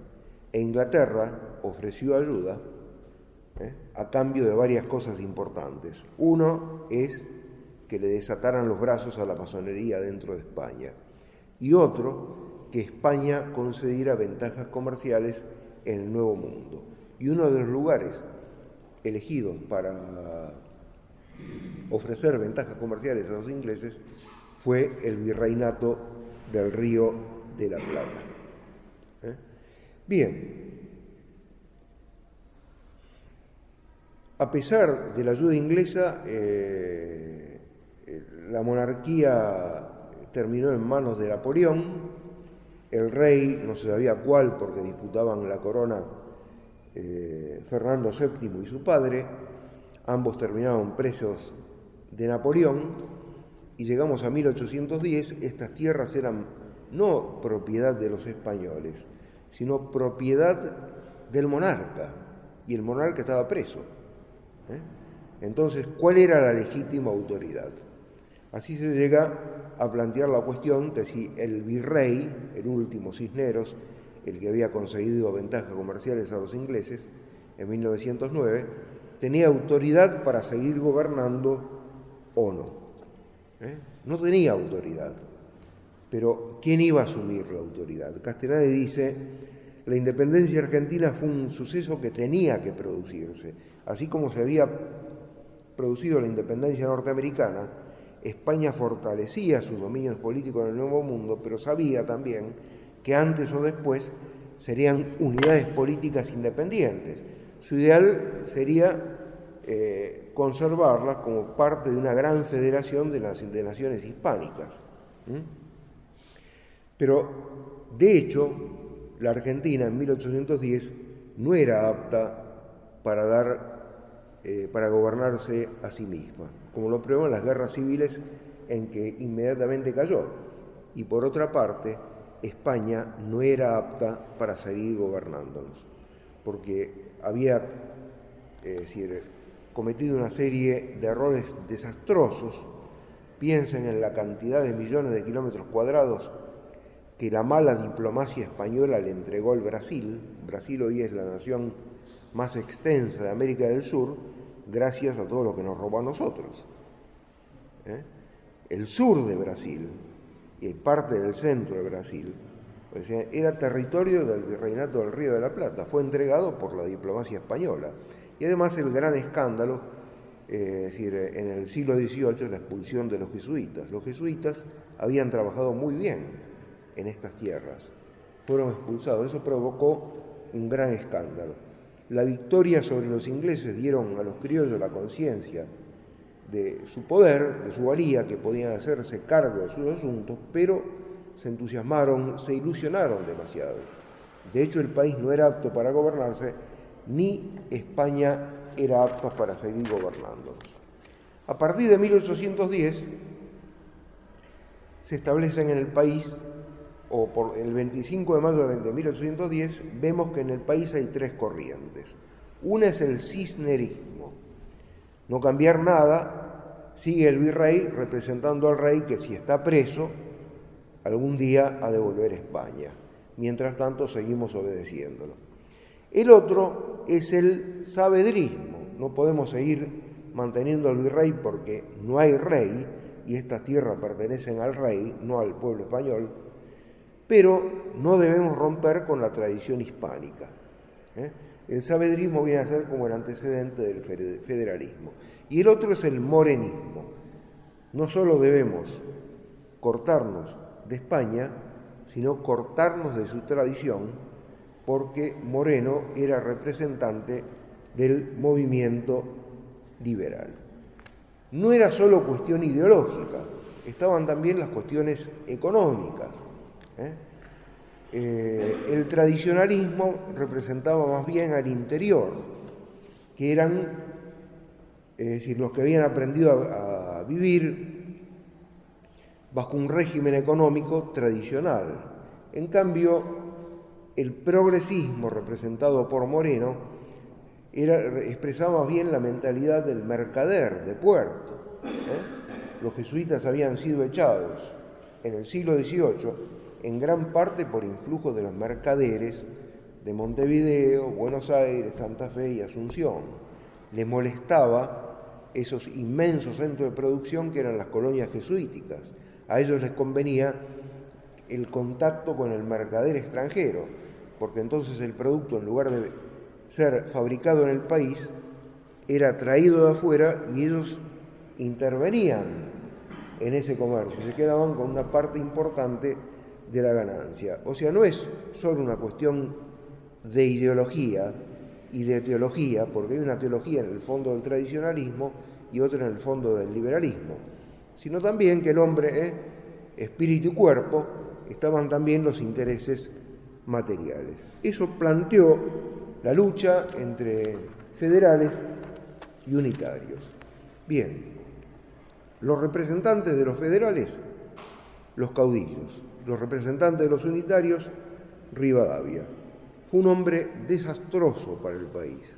B: E Inglaterra ofreció ayuda a cambio de varias cosas importantes. Uno es que le desataran los brazos a la masonería dentro de España. Y otro, que España concediera ventajas comerciales en el Nuevo Mundo. Y uno de los lugares elegidos para ofrecer ventajas comerciales a los ingleses fue el virreinato del Río de la Plata. Bien, a pesar de la ayuda inglesa, la monarquía terminó en manos de Napoleón. El rey, no se sabía cuál, porque disputaban la corona Fernando VII y su padre. Ambos terminaron presos de Napoleón y llegamos a 1810. Estas tierras eran no propiedad de los españoles, sino propiedad del monarca, y el monarca estaba preso. Entonces, ¿cuál era la legítima autoridad? Así se llega a plantear la cuestión de si el virrey, el último Cisneros, el que había conseguido ventajas comerciales a los ingleses en 1909, tenía autoridad para seguir gobernando o no. No tenía autoridad, pero ¿quién iba a asumir la autoridad? Castellani dice: la independencia argentina fue un suceso que tenía que producirse. Así como se había producido la independencia norteamericana, España fortalecía sus dominios políticos en el Nuevo Mundo, pero sabía también que antes o después serían unidades políticas independientes. Su ideal sería conservarlas como parte de una gran federación de naciones hispánicas. Pero, de hecho, la Argentina en 1810 no era apta para gobernarse a sí misma, como lo prueban las guerras civiles en que inmediatamente cayó. Y por otra parte, España no era apta para seguir gobernándonos, porque había cometido una serie de errores desastrosos. Piensen en la cantidad de millones de kilómetros cuadrados que la mala diplomacia española le entregó al Brasil. Brasil hoy es la nación más extensa de América del Sur, gracias a todo lo que nos robó a nosotros. El sur de Brasil y parte del centro de Brasil, o sea, era territorio del virreinato del Río de la Plata, fue entregado por la diplomacia española. Y además el gran escándalo, en el siglo XVIII, la expulsión de los jesuitas. Los jesuitas habían trabajado muy bien en estas tierras, fueron expulsados. Eso provocó un gran escándalo. La victoria sobre los ingleses dieron a los criollos la conciencia de su poder, de su valía, que podían hacerse cargo de sus asuntos, pero se entusiasmaron, se ilusionaron demasiado. De hecho, el país no era apto para gobernarse, ni España era apta para seguir gobernándonos. A partir de 1810 se establecen en el país, o por el 25 de mayo de 1810, vemos que en el país hay 3 corrientes. Una es el cisnerismo. No cambiar nada, sigue el virrey representando al rey que, si está preso, algún día ha de volver a España. Mientras tanto, seguimos obedeciéndolo. El otro es el saavedrismo. No podemos seguir manteniendo al virrey porque no hay rey, y estas tierras pertenecen al rey, no al pueblo español, pero no debemos romper con la tradición hispánica. El saavedrismo viene a ser como el antecedente del federalismo. Y el otro es el morenismo. No solo debemos cortarnos de España, sino cortarnos de su tradición, porque Moreno era representante del movimiento liberal. No era solo cuestión ideológica, estaban también las cuestiones económicas. El tradicionalismo representaba más bien al interior, que eran, es decir, los que habían aprendido a vivir bajo un régimen económico tradicional. En cambio, el progresismo representado por Moreno expresaba más bien la mentalidad del mercader de puerto. Los jesuitas habían sido echados en el siglo XVIII en gran parte por influjo de los mercaderes de Montevideo, Buenos Aires, Santa Fe y Asunción. Les molestaba esos inmensos centros de producción que eran las colonias jesuíticas. A ellos les convenía el contacto con el mercader extranjero, porque entonces el producto, en lugar de ser fabricado en el país, era traído de afuera y ellos intervenían en ese comercio, se quedaban con una parte importante de la ganancia. O sea, no es solo una cuestión de ideología y de teología, porque hay una teología en el fondo del tradicionalismo y otra en el fondo del liberalismo, sino también que el hombre, espíritu y cuerpo, estaban también los intereses materiales. Eso planteó la lucha entre federales y unitarios. Bien, los representantes de los federales, los caudillos, los representantes de los unitarios, Rivadavia. Fue un hombre desastroso para el país.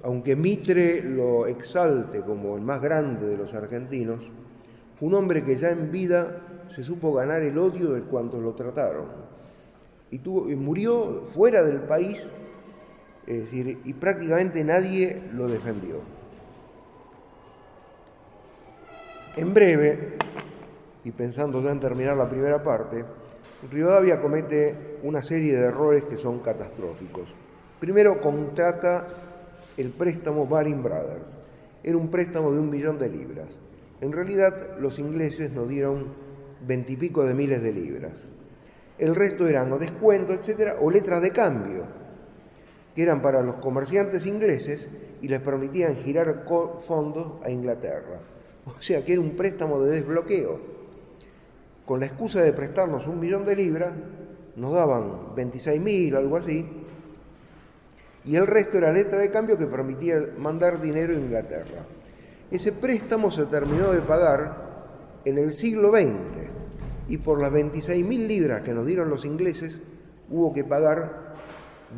B: Aunque Mitre lo exalte como el más grande de los argentinos, fue un hombre que ya en vida se supo ganar el odio de cuantos lo trataron. Y murió fuera del país, es decir, y prácticamente nadie lo defendió. En breve, y pensando ya en terminar la primera parte, Rivadavia comete una serie de errores que son catastróficos. Primero, contrata el préstamo Baring Brothers. Era un préstamo de 1 millón de libras. En realidad, los ingleses nos dieron 20 y pico de miles de libras. El resto eran o descuentos, etcétera, o letras de cambio, que eran para los comerciantes ingleses y les permitían girar fondos a Inglaterra. O sea que era un préstamo de desbloqueo. Con la excusa de prestarnos 1 millón de libras, nos daban 26.000, algo así, y el resto era letra de cambio que permitía mandar dinero a Inglaterra. Ese préstamo se terminó de pagar en el siglo XX, y por las 26.000 libras que nos dieron los ingleses, hubo que pagar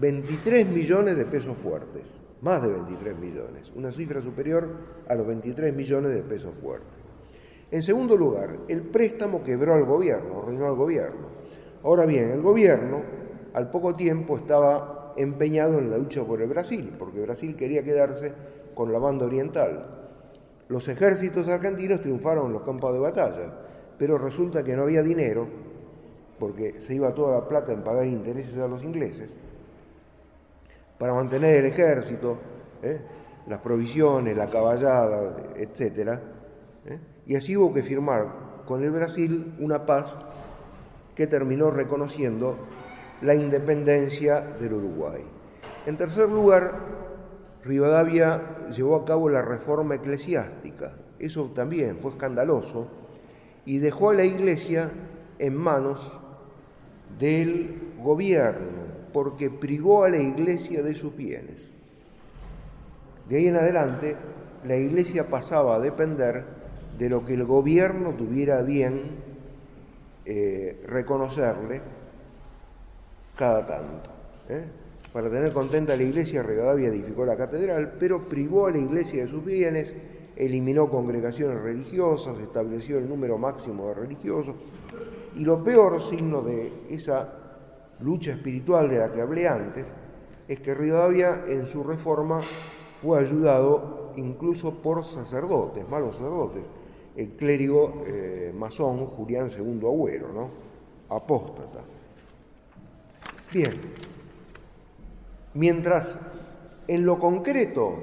B: 23 millones de pesos fuertes, más de 23 millones, una cifra superior a los 23 millones de pesos fuertes. En segundo lugar, el préstamo quebró al gobierno, arruinó al gobierno. Ahora bien, el gobierno al poco tiempo estaba empeñado en la lucha por el Brasil, porque Brasil quería quedarse con la banda oriental. Los ejércitos argentinos triunfaron en los campos de batalla, pero resulta que no había dinero, porque se iba toda la plata en pagar intereses a los ingleses, para mantener el ejército, las provisiones, la caballada, etcétera, y así hubo que firmar con el Brasil una paz que terminó reconociendo la independencia del Uruguay. En tercer lugar, Rivadavia llevó a cabo la reforma eclesiástica. Eso también fue escandaloso y dejó a la Iglesia en manos del gobierno, porque privó a la Iglesia de sus bienes. De ahí en adelante, la Iglesia pasaba a depender de lo que el gobierno tuviera bien reconocerle cada tanto. Para tener contenta a la Iglesia, Rivadavia edificó la catedral, pero privó a la Iglesia de sus bienes, eliminó congregaciones religiosas, estableció el número máximo de religiosos, y lo peor signo de esa lucha espiritual de la que hablé antes es que Rivadavia en su reforma fue ayudado incluso por sacerdotes, malos sacerdotes, el clérigo masón Julián II Agüero, ¿no? Apóstata. Bien, mientras en lo concreto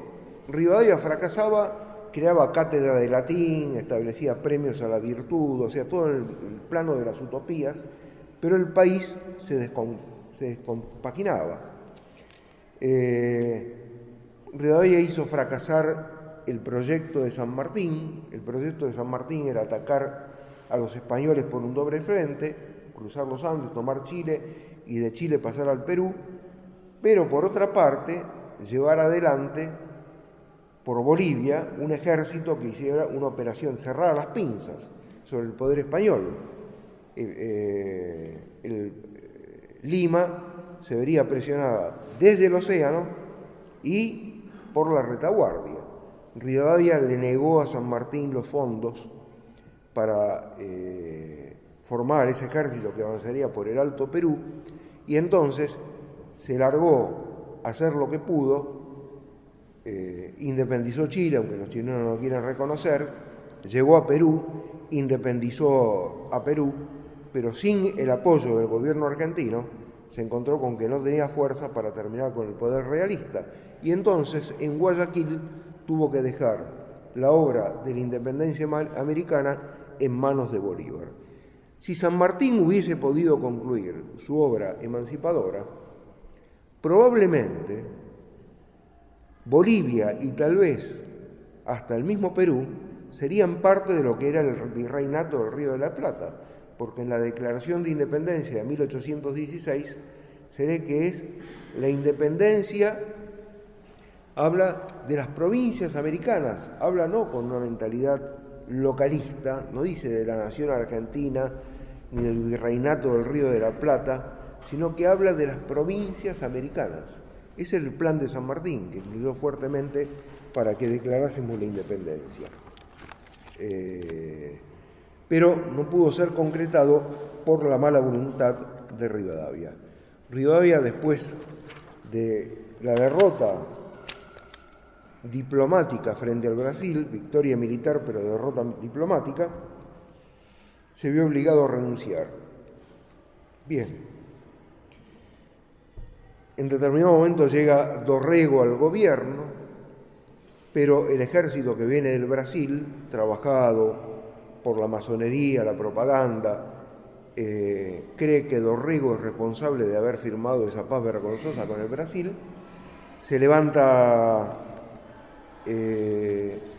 B: Rivadavia fracasaba, creaba cátedra de latín, establecía premios a la virtud, o sea, todo en el plano de las utopías, pero el país se descompaginaba. Rivadavia hizo fracasar el proyecto de San Martín. El proyecto de San Martín era atacar a los españoles por un doble frente, cruzar los Andes, tomar Chile y de Chile pasar al Perú, pero por otra parte llevar adelante por Bolivia un ejército que hiciera una operación, cerrar a las pinzas sobre el poder español. Lima se vería presionada desde el océano y por la retaguardia. Rivadavia le negó a San Martín los fondos para formar ese ejército que avanzaría por el Alto Perú, y entonces se largó a hacer lo que pudo, independizó Chile, aunque los chilenos no lo quieran reconocer, llegó a Perú, independizó a Perú, pero sin el apoyo del gobierno argentino se encontró con que no tenía fuerza para terminar con el poder realista, y entonces en Guayaquil tuvo que dejar la obra de la independencia americana en manos de Bolívar. Si San Martín hubiese podido concluir su obra emancipadora, probablemente Bolivia y tal vez hasta el mismo Perú serían parte de lo que era el virreinato del Río de la Plata, porque en la Declaración de Independencia de 1816 se ve que es la independencia, habla de las provincias americanas, habla no con una mentalidad localista, no dice de la nación argentina ni del virreinato del Río de la Plata, sino que habla de las provincias americanas. Ese es el plan de San Martín, que influyó fuertemente para que declarásemos la independencia. Pero no pudo ser concretado por la mala voluntad de Rivadavia. Rivadavia, después de la derrota diplomática frente al Brasil, victoria militar pero derrota diplomática, se vio obligado a renunciar. Bien. En determinado momento llega Dorrego al gobierno, pero el ejército que viene del Brasil, trabajado por la masonería, la propaganda, cree que Dorrego es responsable de haber firmado esa paz vergonzosa con el Brasil. Se levanta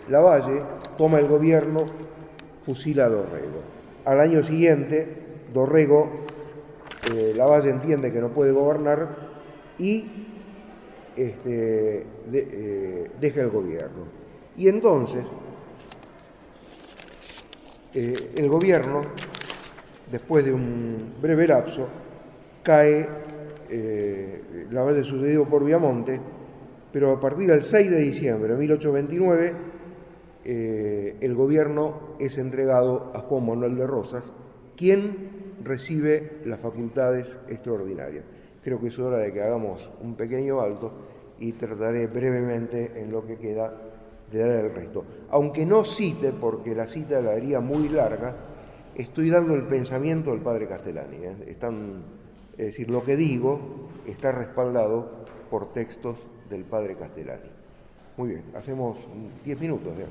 B: Lavalle, toma el gobierno, fusila a Dorrego. Al año siguiente, Dorrego, Lavalle entiende que no puede gobernar y deja el gobierno. Y entonces, el gobierno, después de un breve lapso, cae, Lavalle sucedido por Viamonte, pero a partir del 6 de diciembre de 1829, el gobierno es entregado a Juan Manuel de Rosas, quien recibe las facultades extraordinarias. Creo que es hora de que hagamos un pequeño alto y trataré brevemente en lo que queda de dar el resto. Aunque no cite, porque la cita la haría muy larga, estoy dando el pensamiento del padre Castellani. Es decir, lo que digo está respaldado por textos del padre Castellani. Muy bien, hacemos 10 minutos ya.